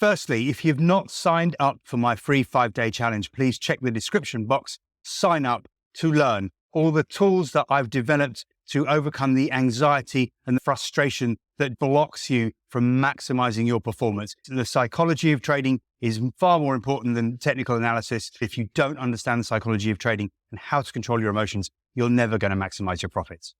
Firstly, if you've not signed up for my free 5-day challenge, please check the description box, sign up to learn all the tools that I've developed to overcome the anxiety and the frustration that blocks you from maximizing your performance. The psychology of trading is far more important than technical analysis. If you don't understand the psychology of trading and how to control your emotions, you're never going to maximize your profits.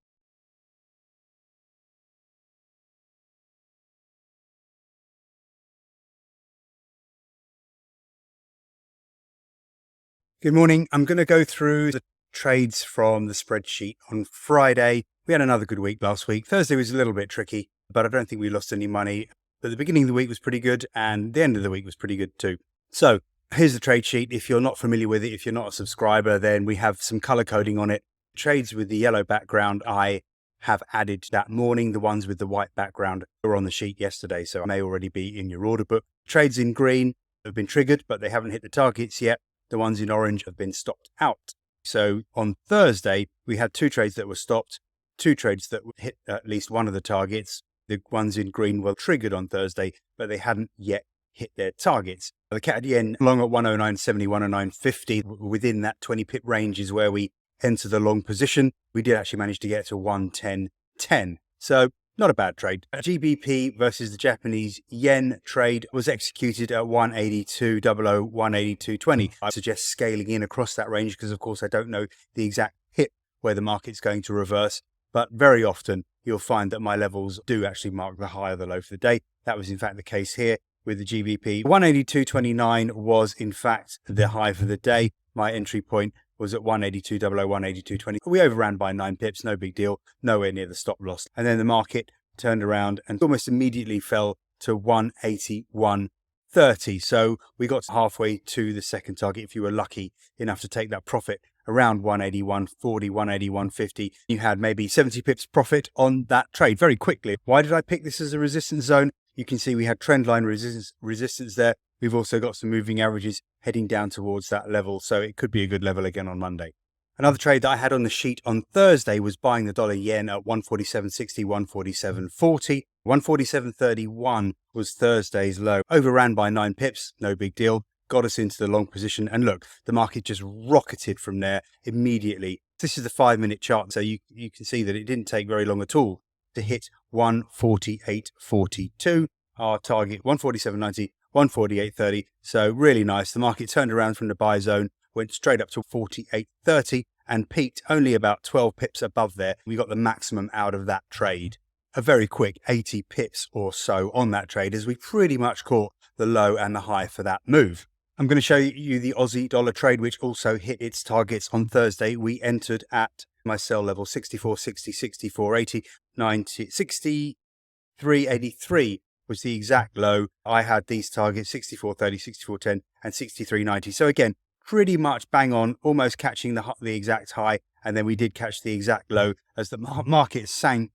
Good morning. I'm going to go through the trades from the spreadsheet on Friday. We had another good week last week. Thursday was a little bit tricky, but I don't think we lost any money. But the beginning of the week was pretty good and the end of the week was pretty good too. So here's the trade sheet. If you're not familiar with it, if you're not a subscriber, then we have some color coding on it. Trades with the yellow background, I have added that morning. The ones with the white background were on the sheet yesterday, so may already be in your order book. Trades in green have been triggered, but they haven't hit the targets yet. The ones in orange have been stopped out. So on Thursday, we had 2 trades that were stopped, 2 trades that hit at least one of the targets. The ones in green were triggered on Thursday, but they hadn't yet hit their targets. The CAD yen long at 109.70, 109.50. Within that 20 pip range is where we enter the long position. We did actually manage to get to 110.10. So not a bad trade. GBP versus the Japanese yen trade was executed at 182.00, 182.20. I suggest scaling in across that range because, of course, I don't know the exact hit where the market's going to reverse. But very often you'll find that my levels do actually mark the high or the low for the day. That was in fact the case here with the GBP. 182.29 was in fact the high for the day. My entry point was at 182.00, 182.20. We overran by 9 pips, no big deal, nowhere near the stop loss. And then the market turned around and almost immediately fell to 181.30. So we got halfway to the second target if you were lucky enough to take that profit around 181.40, 181.50. You had maybe 70 pips profit on that trade very quickly. Why did I pick this as a resistance zone? You can see we had trendline resistance there. We've also got some moving averages heading down towards that level, so it could be a good level again on Monday. Another trade that I had on the sheet on Thursday was buying the dollar yen at 147.60, 147.40. 147.31 was Thursday's low. Overran by 9 pips, no big deal. Got us into the long position, and look, the market just rocketed from there immediately. This is the 5-minute chart, so you can see that it didn't take very long at all to hit 148.42. Our target 147.90, 148.30. So really nice. The market turned around from the buy zone, went straight up to 48.30 and peaked only about 12 pips above there. We got the maximum out of that trade. A very quick 80 pips or so on that trade as we pretty much caught the low and the high for that move. I'm going to show you the Aussie dollar trade, which also hit its targets on Thursday. We entered at my sell level 64.60, 64.80, 90, 63.83 was the exact low. I had these targets 64.30, 64.10 and 63.90. So again, pretty much bang on, almost catching the exact high. And then we did catch the exact low as the market sank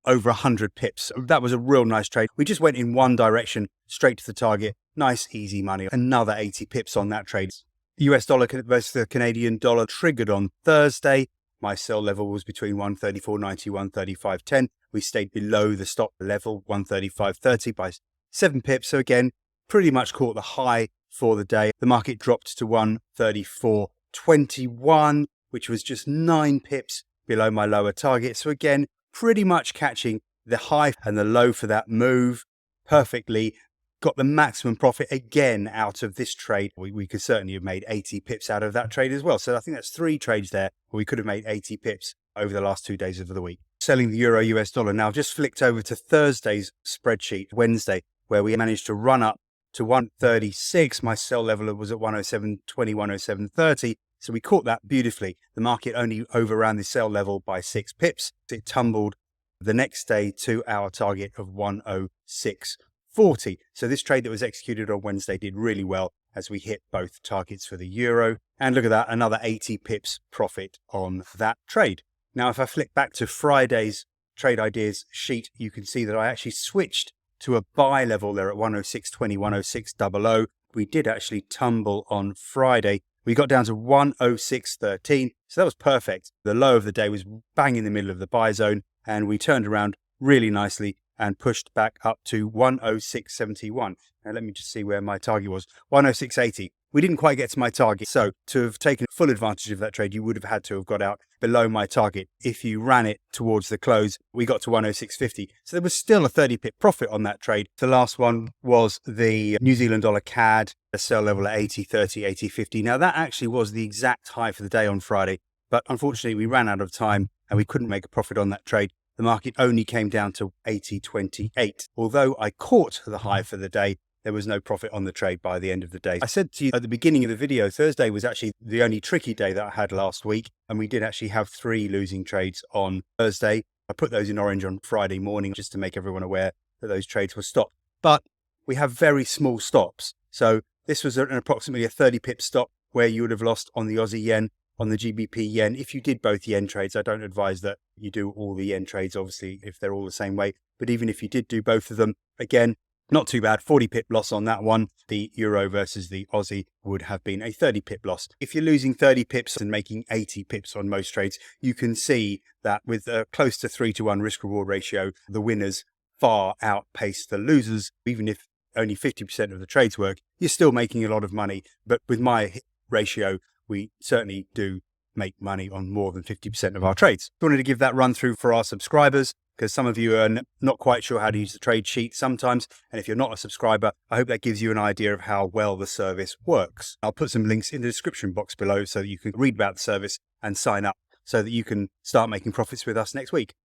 over 100 pips. That was a real nice trade. We just went in one direction, straight to the target. Nice, easy money. Another 80 pips on that trade. US dollar versus the Canadian dollar triggered on Thursday. My sell level was between 134.90, 135.10. We stayed below the stop level, 135.30 by 7 pips. So again, pretty much caught the high for the day. The market dropped to 134.21, which was just 9 pips below my lower target. So again, pretty much catching the high and the low for that move perfectly. Got the maximum profit again out of this trade. We could certainly have made 80 pips out of that trade as well. So I think that's 3 trades there where we could have made 80 pips over the last 2 days of the week. Selling the euro US dollar. Now I've just flicked over to Thursday's spreadsheet, Wednesday, where we managed to run up to 136. My sell level was at 107.20, 107.30. So we caught that beautifully. The market only overran the sell level by 6 pips. It tumbled the next day to our target of 106.40. So this trade that was executed on Wednesday did really well as we hit both targets for the euro. And look at that, another 80 pips profit on that trade. Now, if I flick back to Friday's trade ideas sheet, you can see that I actually switched to a buy level there at 106.20, 106.00. We did actually tumble on Friday. We got down to 106.13. So that was perfect. The low of the day was bang in the middle of the buy zone, and we turned around really nicely and pushed back up to 106.71. Now let me just see where my target was. 106.80. We didn't quite get to my target. So to have taken full advantage of that trade, you would have had to have got out below my target. If you ran it towards the close, we got to 106.50. So there was still a 30 pip profit on that trade. The last one was the New Zealand dollar CAD, a sell level at 80.30, 80.50. Now that actually was the exact high for the day on Friday, but unfortunately we ran out of time and we couldn't make a profit on that trade. The market only came down to 80.28. Although I caught the high for the day, there was no profit on the trade by the end of the day. I said to you at the beginning of the video, Thursday was actually the only tricky day that I had last week. And we did actually have 3 losing trades on Thursday. I put those in orange on Friday morning just to make everyone aware that those trades were stopped. But we have very small stops. So this was approximately a 30 pip stop where you would have lost on the Aussie yen, on the GBP yen. If you did both yen trades, I don't advise that you do all the yen trades, obviously, if they're all the same way. But even if you did do both of them, again, not too bad, 40 pip loss on that one. The euro versus the Aussie would have been a 30 pip loss. If you're losing 30 pips and making 80 pips on most trades, you can see that with a close to 3-to-1 risk reward ratio, the winners far outpace the losers. Even if only 50% of the trades work, you're still making a lot of money. But with my ratio, we certainly do make money on more than 50% of our trades. I wanted to give that run through for our subscribers, because some of you are not quite sure how to use the trade sheet sometimes. And if you're not a subscriber, I hope that gives you an idea of how well the service works. I'll put some links in the description box below so that you can read about the service and sign up so that you can start making profits with us next week.